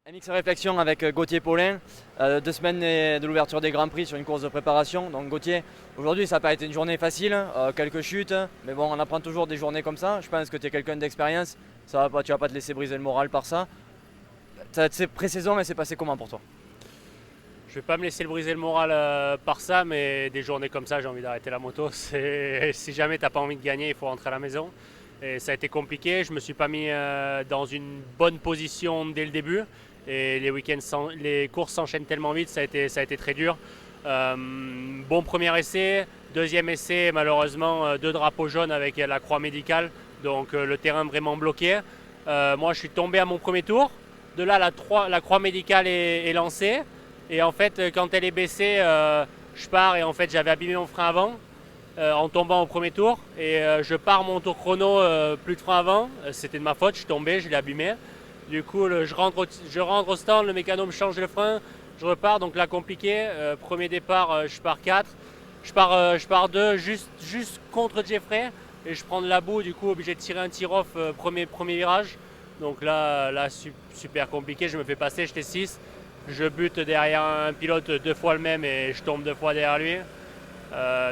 MX Réflexion avec Gauthier Paulin, 2 semaines de l'ouverture des Grands Prix sur une course de préparation. Donc Gauthier, aujourd'hui ça n'a pas été une journée facile, quelques chutes, mais bon on apprend toujours des journées comme ça. Je pense que tu es quelqu'un d'expérience, tu vas pas te laisser briser le moral par ça. Cette pré-saison, elle s'est passée comment pour toi? Je vais pas me laisser briser le moral par ça, mais des journées comme ça, j'ai envie d'arrêter la moto. Si jamais t'as pas envie de gagner, il faut rentrer à la maison. Et ça a été compliqué. Je me suis pas mis dans une bonne position dès le début. Et les week-ends, les courses s'enchaînent tellement vite, ça a été très dur. Bon premier essai, deuxième essai, malheureusement 2 drapeaux jaunes avec la croix médicale, donc le terrain vraiment bloqué. Moi, je suis tombé à mon premier tour. De là, la croix médicale est lancée. Et en fait, quand elle est baissée, je pars et en fait, j'avais abîmé mon frein avant en tombant au premier tour. Et je pars mon tour chrono, plus de frein avant. C'était de ma faute, je suis tombé, je l'ai abîmé. Du coup, je rentre au stand, le mécano me change le frein, je repars, donc là compliqué. Premier départ, je pars 4. Je pars 2 juste contre Jeffrey. Et je prends de la boue, du coup, obligé de tirer un tir-off premier virage. Donc là, super compliqué, je me fais passer, j'étais 6. Je bute derrière un pilote 2 fois le même et je tombe 2 fois derrière lui.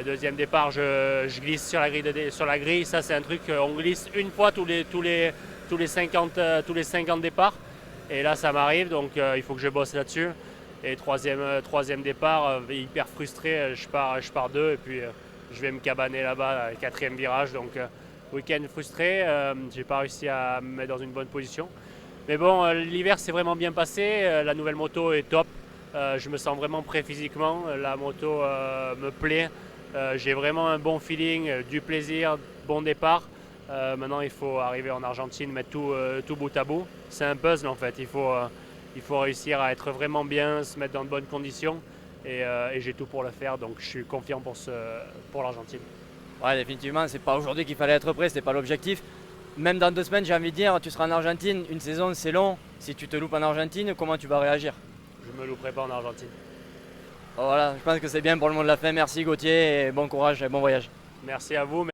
Deuxième départ, je glisse sur la grille. Ça, c'est un truc, on glisse une fois tous les 50 départs. Et là, ça m'arrive, donc il faut que je bosse là-dessus. Et troisième départ, hyper frustré, je pars 2 et puis je vais me cabaner là-bas, quatrième virage. Donc week-end frustré, j'ai pas réussi à me mettre dans une bonne position. Mais bon, l'hiver s'est vraiment bien passé, la nouvelle moto est top. Je me sens vraiment prêt physiquement, la moto me plaît. J'ai vraiment un bon feeling, du plaisir, bon départ. Maintenant, il faut arriver en Argentine, mettre tout bout à bout. C'est un puzzle en fait. Il faut réussir à être vraiment bien, se mettre dans de bonnes conditions. Et j'ai tout pour le faire, donc je suis confiant pour l'Argentine. Ouais, définitivement, c'est pas aujourd'hui qu'il fallait être prêt, c'était pas l'objectif. Même dans 2 semaines, j'ai envie de dire, tu seras en Argentine, une saison c'est long. Si tu te loupes en Argentine, comment tu vas réagir? Je me louperai pas en Argentine. Voilà, je pense que c'est bien pour le monde de la fin. Merci Gauthier et bon courage et bon voyage. Merci à vous.